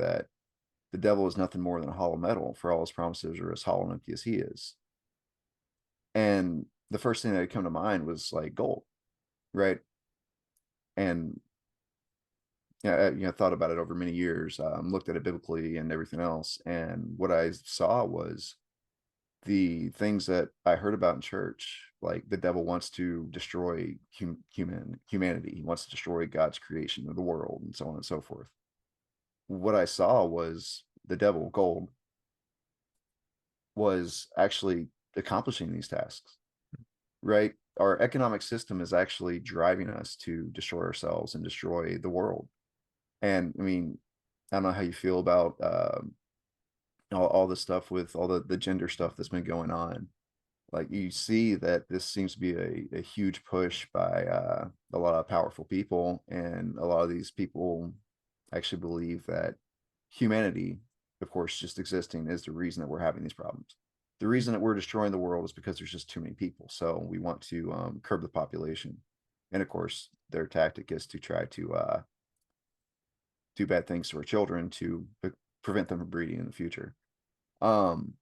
that the devil is nothing more than a hollow metal, for all his promises are as hollow and empty as he is. And the first thing that had come to mind was like gold, right? And thought about it over many years, looked at it biblically and everything else. And what I saw was the things that I heard about in church, like the devil wants to destroy humanity. He wants to destroy God's creation of the world and so on and so forth. What I saw was the devil, gold, was actually accomplishing these tasks, right? Our economic system is actually driving us to destroy ourselves and destroy the world. And I mean, I don't know how you feel about all the stuff with all the gender stuff that's been going on. Like you see that this seems to be a huge push by a lot of powerful people, and a lot of these people actually believe that humanity, of course, just existing is the reason that we're having these problems. The reason that we're destroying the world is because there's just too many people. So we want to curb the population. And of course, their tactic is to try to do bad things to our children to prevent them from breeding in the future. Um,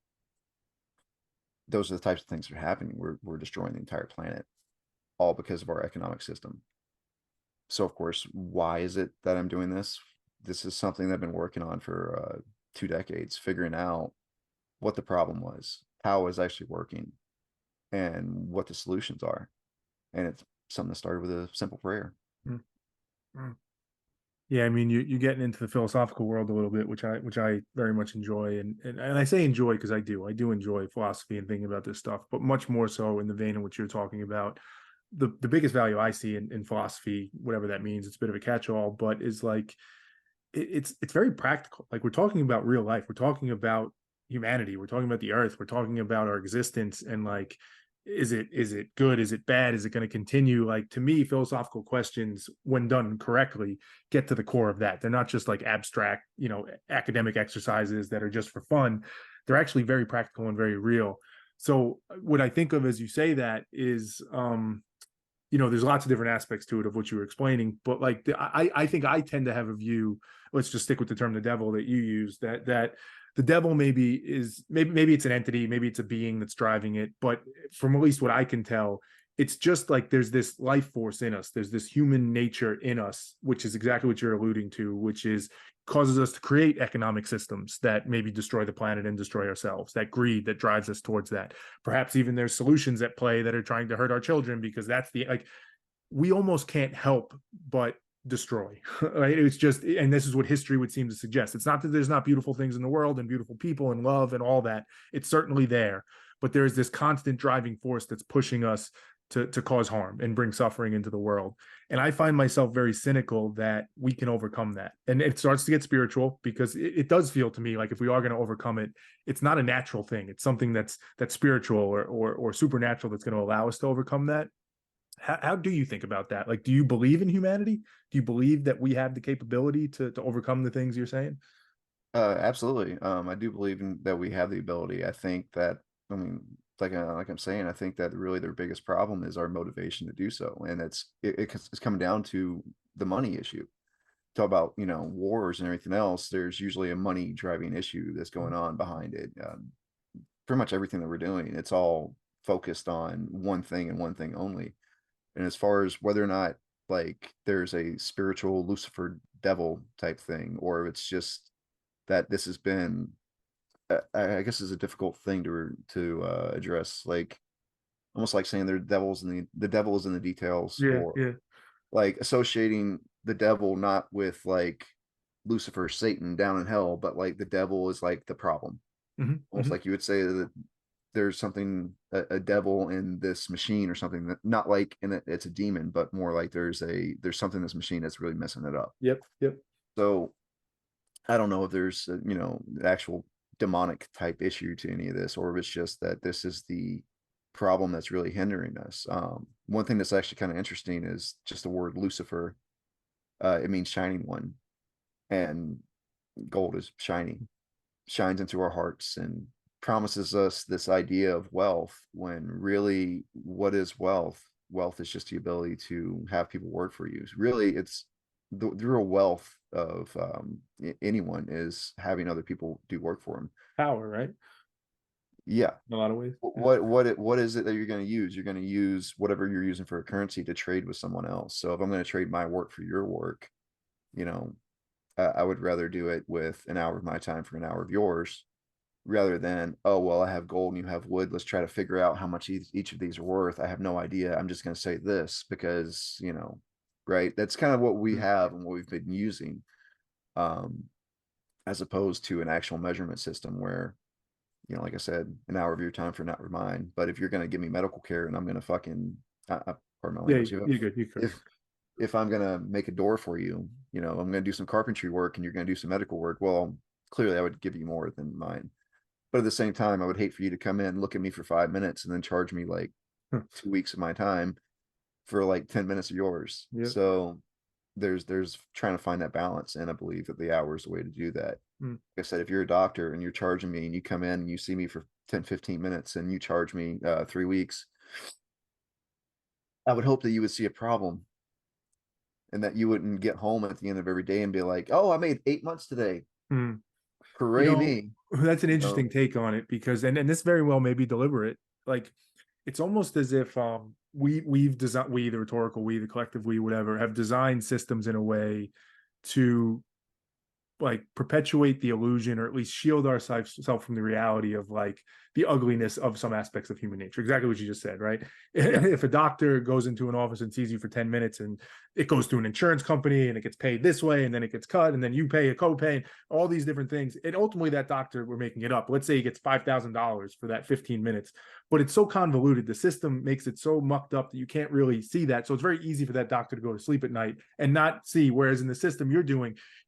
those are the types of things that are happening. We're destroying the entire planet, all because of our economic system. So of course, why is it that I'm doing this? This is something that I've been working on for 2 decades, figuring out what the problem was, how it was actually working, and what the solutions are. And it's something that started with a simple prayer. Mm-hmm. Yeah, I mean, you're getting into the philosophical world a little bit, which I very much enjoy, and I say enjoy because I do enjoy philosophy and thinking about this stuff, but much more so in the vein in which you're talking about. The biggest value I see in philosophy, whatever that means, it's a bit of a catch-all, but is like it's very practical. Like we're talking about real life, we're talking about humanity, we're talking about the earth, we're talking about our existence, and like is it good, is it bad, is it going to continue? Like to me, philosophical questions, when done correctly, get to the core of that. They're not just like abstract, academic exercises that are just for fun. They're actually very practical and very real. So what I think of as you say that is there's lots of different aspects to it of what you were explaining, but like I think I tend to have a view, let's just stick with the term the devil that you use, that the devil maybe it's an entity, maybe it's a being that's driving it, but from at least what I can tell, it's just like there's this life force in us, there's this human nature in us, which is exactly what you're alluding to, which is causes us to create economic systems that maybe destroy the planet and destroy ourselves, that greed that drives us towards that. Perhaps even there's solutions at play that are trying to hurt our children, because that's we almost can't help but destroy. Right? It's just, and this is what history would seem to suggest. It's not that there's not beautiful things in the world and beautiful people and love and all that. It's certainly there, but there is this constant driving force that's pushing us to cause harm and bring suffering into the world. And I find myself very cynical that we can overcome that. And it starts to get spiritual, because it does feel to me like if we are going to overcome it, it's not a natural thing. It's something that's spiritual or supernatural that's going to allow us to overcome that. How do you think about that? Like, do you believe in humanity? Do you believe that we have the capability to overcome the things you're saying? Absolutely. I do believe that we have the ability. I think that, I mean, like I'm saying, I think that really their biggest problem is our motivation to do so, and it's coming down to the money issue. Talk about wars and everything else. There's usually a money driving issue that's going on behind it. Pretty much everything that we're doing, it's all focused on one thing and one thing only. And as far as whether or not like there's a spiritual Lucifer devil type thing, or if it's just that this has been, I guess, is a difficult thing to address. Like almost like saying the devil is in the details, Yeah, or yeah. like associating the devil not with like Lucifer, Satan down in hell, but like the devil is like the problem. Mm-hmm, Almost mm-hmm. like you would say that there's something, a devil in this machine or something, that not like in it's a demon, but more like there's something in this machine that's really messing it up. Yep, yep. So I don't know if there's actual demonic type issue to any of this, or if it's just that this is the problem that's really hindering us. One thing that's actually kind of interesting is just the word Lucifer. It means shining one, and gold is shiny, shines into our hearts and promises us this idea of wealth, when really what is wealth? Wealth is just the ability to have people work for you. Really, it's the real wealth of anyone is having other people do work for them. Power, right? Yeah. In a lot of ways. Yeah. What is it that you're going to use? You're going to use whatever you're using for a currency to trade with someone else. So if I'm going to trade my work for your work, you know, I would rather do it with an hour of my time for an hour of yours, rather than, oh well, I have gold and you have wood, let's try to figure out how much each of these are worth. I have no idea, I'm just going to say this because, right, that's kind of what we Mm. have and what we've been using, um as opposed to an actual measurement system where, like I said, an hour of your time for an hour of mine. But if you're going to give me medical care and I'm going to fucking, pardon my Yeah, language, you're good. You're good. if I'm going to make a door for you, I'm going to do some carpentry work and you're going to do some medical work, well, clearly I would give you more than mine. But at the same time, I would hate for you to come in, look at me for 5 minutes, and then charge me like 2 weeks of my time for like 10 minutes of yours. Yeah. So there's trying to find that balance. And I believe that the hour is the way to do that. Mm. Like I said, if you're a doctor and you're charging me and you come in and you see me for 10-15 minutes and you charge me 3 weeks, I would hope that you would see a problem and that you wouldn't get home at the end of every day and be like, oh, I made 8 months today. Mm. You Hooray know, me. that's an interesting take on it because, and this very well may be deliberate. Like, it's almost as if we've designed, we, the rhetorical we, the collective we, whatever, have designed systems in a way to like perpetuate the illusion or at least shield ourselves from the reality of like the ugliness of some aspects of human nature. Exactly what you just said, right? Yeah. If a doctor goes into an office and sees you for 10 minutes and it goes through an insurance company and it gets paid this way and then it gets cut and then you pay a copay, all these different things, and ultimately that doctor, we're making it up, let's say he gets $5,000 for that 15 minutes, but it's so convoluted, the system makes it so mucked up that you can't really see that. So it's very easy for that doctor to go to sleep at night and not see, whereas in the system you're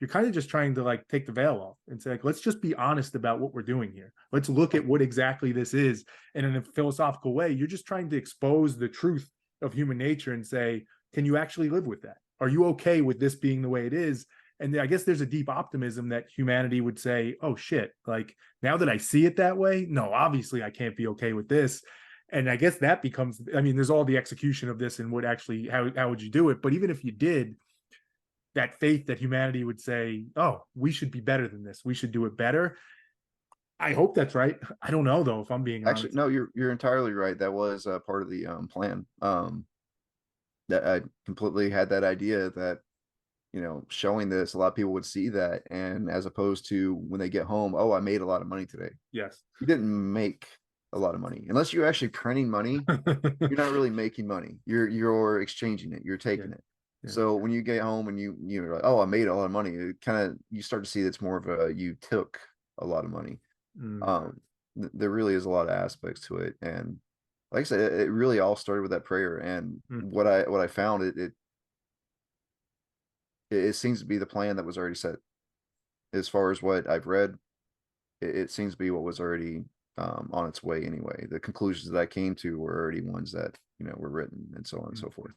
kind of just trying to like take the veil off and say, like, let's just be honest about what we're doing here. Let's look at what exactly this is. And in a philosophical way, you're just trying to expose the truth of human nature and say, can you actually live with that? Are you okay with this being the way it is? And I guess there's a deep optimism that humanity would say, oh shit, like now that I see it that way, no, obviously I can't be okay with this. And I guess that becomes, I mean, there's all the execution of this and what actually, how would you do it? But even if you did, that faith that humanity would say, oh, we should be better than this, we should do it better. I hope that's right. I don't know though, if I'm being Actually, honest. no, you're entirely right. That was part of the plan. That I completely had that idea that, showing this, a lot of people would see that, and as opposed to when they get home, oh, I made a lot of money today. Yes. You didn't make a lot of money unless you're actually printing money. You're not really making money. You're exchanging it. You're Yeah. taking it. Yeah. So when you get home and you're like, oh, I made a lot of money, it kind of, you start to see that's more of a, you took a lot of money. Mm. Um, there really is a lot of aspects to it, and like I said, it really all started with that prayer. And Mm. what I found, it seems to be the plan that was already set. As far as what I've read, it seems to be what was already on its way anyway. The conclusions that I came to were already ones that were written, and so on and Mm. so forth.